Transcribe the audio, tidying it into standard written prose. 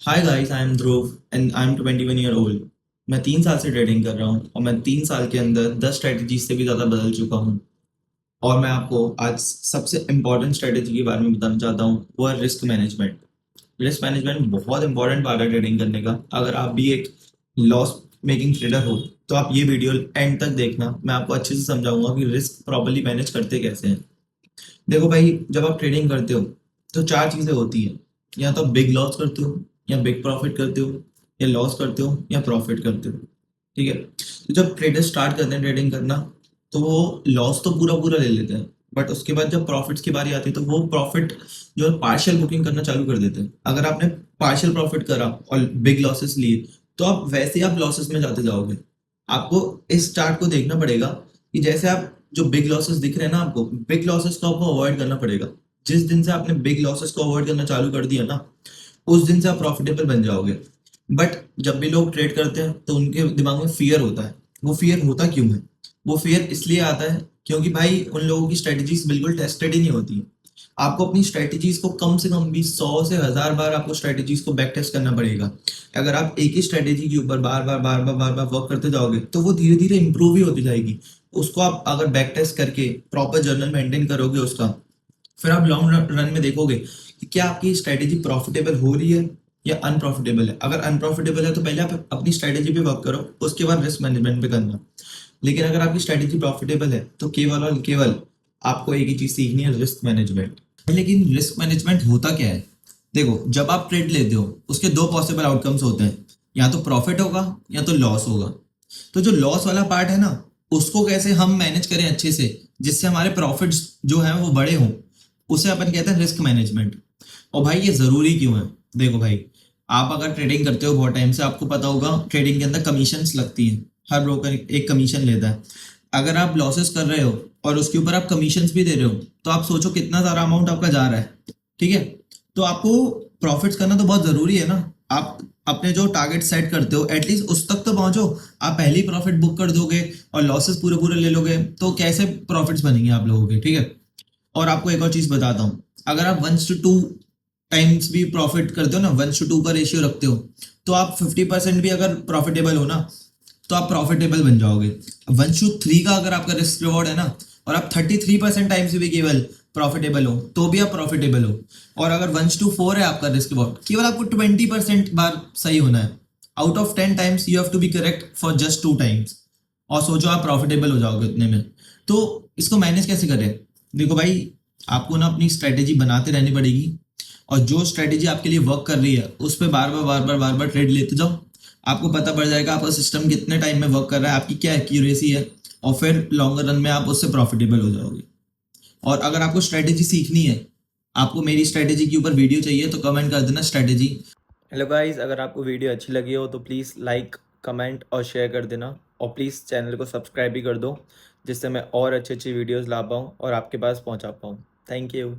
Hi guys, I am Dhruv and I am 21 year old. मैं 3 साल से trading कर रहा हूँ और मैं 3 साल के अंदर 10 स्ट्रेटजीज से भी ज़्यादा बदल चुका हूँ। और मैं आपको आज सबसे इम्पोर्टेंट स्ट्रेटजी के बारे में बताना चाहता हूँ, वो है रिस्क मैनेजमेंट। रिस्क मैनेजमेंट बहुत इंपॉर्टेंट पार्ट है ट्रेडिंग करने का। अगर आप भी एक लॉस मेकिंग ट्रेडर हो तो आप ये वीडियो एंड तक देखना। मैं आपको अच्छे से समझाऊंगा कि रिस्क प्रॉपर्ली मैनेज करते कैसे हैं। देखो भाई, जब आप ट्रेडिंग करते हो तो चार चीज़ें होती हैं। या तो बिग लॉस करते हो, या बिग प्रॉफिट करते हो, या लॉस करते हो, या प्रॉफिट करते हो। ठीक है। तो जब ट्रेडर स्टार्ट करते हैं ट्रेडिंग करना, तो वो लॉस तो पूरा पूरा ले लेते हैं, बट उसके बाद जब प्रॉफिट्स की बारी आती है तो वो प्रॉफिट जो है पार्शियल बुकिंग करना चालू कर देते हैं। अगर आपने पार्शियल प्रॉफिट करा और बिग लॉसेस लिए तो आप वैसे ही आप लॉसेस में जाते जाओगे। आपको इस चार्ट को देखना पड़ेगा कि जैसे आप जो बिग लॉसेस दिख रहे हैं ना, आपको बिग लॉसेस को आपको अवॉइड करना पड़ेगा। जिस दिन से आपने बिग लॉसेस को अवॉइड करना चालू कर दिया ना, उस दिन से आप प्रॉफिटेबल बन जाओगे। बट जब भी लोग ट्रेड करते हैं तो उनके दिमाग में फियर होता है। वो फियर होता क्यों है? वो फियर इसलिए आता है क्योंकि भाई उन लोगों की स्ट्रेटजीज बिल्कुल टेस्टेड ही नहीं होती। आपको अपनी स्ट्रेटजीज को कम से कम भी 100 से 1000 बार आपको स्ट्रेटजीज को बैक टेस्ट करना पड़ेगा। अगर आप एक ही स्ट्रेटेजी के ऊपर बार बार बार बार बार बार वर्क करते जाओगे तो वो धीरे धीरे इंप्रूव ही होती जाएगी। उसको आप अगर बैक टेस्ट करके प्रॉपर जर्नल मेंटेन करोगे उसका, फिर आप लॉन्ग रन में देखोगे कि क्या आपकी स्ट्रेटेजी प्रॉफिटेबल हो रही है या अनप्रॉफिटेबल है। अगर अनप्रॉफिटेबल है तो पहले आप अपनी स्ट्रेटेजी पे वर्क करो, उसके बाद रिस्क मैनेजमेंट पे करना। लेकिन अगर आपकी स्ट्रेटेजी प्रॉफिटेबल है तो केवल और केवल आपको एक ही चीज सीखनी है, रिस्क मैनेजमेंट। लेकिन रिस्क मैनेजमेंट होता क्या है? देखो, जब आप ट्रेड लेते हो उसके दो पॉसिबल आउटकम्स होते हैं। या तो प्रॉफिट होगा या तो लॉस होगा। तो जो लॉस वाला पार्ट है ना, उसको कैसे हम मैनेज करें अच्छे से जिससे हमारे प्रॉफिट्स जो हैं वो बड़े हों, उसे अपन कहते हैं रिस्क मैनेजमेंट। और भाई ये जरूरी क्यों है? देखो भाई, आप अगर ट्रेडिंग करते हो बहुत टाइम से, आपको पता होगा ट्रेडिंग के अंदर कमीशंस लगती हैं। हर ब्रोकर एक कमीशन लेता है। अगर आप लॉसेस कर रहे हो और उसके ऊपर आप कमीशंस भी दे रहे हो, तो आप सोचो कितना सारा अमाउंट आपका जा रहा है। ठीक है। तो आपको प्रॉफिट्स करना तो बहुत जरूरी है ना। आप अपने जो टारगेट सेट करते हो एटलीस्ट उस तक तो पहुंचो। आप पहले ही प्रॉफिट बुक कर दोगे और लॉसेस पूरे पूरे ले लोगे तो कैसे प्रॉफिट्स बनेंगे आप लोगों के? ठीक है। और आपको एक और चीज बताता हूँ, अगर आप 1:2 टाइम्स भी प्रॉफिट करते हो ना, 1:2 का रेशियो रखते हो, तो आप 50% भी अगर प्रॉफिटेबल हो ना, तो आप प्रॉफिटेबल बन जाओगे। 1:3 का अगर आपका रिस्क रिवॉर्ड है ना, और आप 33% टाइम्स भी केवल प्रॉफिटेबल हो तो भी आप प्रॉफिटेबल हो। और अगर 1:4 है आपका रिस्क रिवॉर्ड, केवल आपको 20% बार सही होना है। Out of 10 times you have to be correct for just 2 times. और सोचो आप प्रॉफिटेबल हो जाओगे उतने में। तो इसको मैनेज कैसे करें? देखो भाई, आपको ना अपनी स्ट्रेटेजी बनाते रहनी पड़ेगी। और जो स्ट्रेटेजी आपके लिए वर्क कर रही है उस पर बार बार बार बार बार बार ट्रेड लेते जाओ। आपको पता पड़ जाएगा आपका सिस्टम कितने टाइम में वर्क कर रहा है, आपकी क्या एक्यूरेसी है। और फिर लॉन्गर रन में आप उससे प्रॉफिटेबल हो जाओगे। और अगर आपको स्ट्रेटेजी सीखनी है, आपको मेरी स्ट्रेटेजी के ऊपर वीडियो चाहिए, तो कमेंट कर देना स्ट्रेटेजी। हेलो गाइस, अगर आपको वीडियो अच्छी लगी हो तो प्लीज़ लाइक, कमेंट और शेयर कर देना। और प्लीज़ चैनल को सब्सक्राइब भी कर दो, जिससे मैं और अच्छी अच्छी वीडियोस ला पाऊँ और आपके पास पहुँचा पाऊँ। Thank you.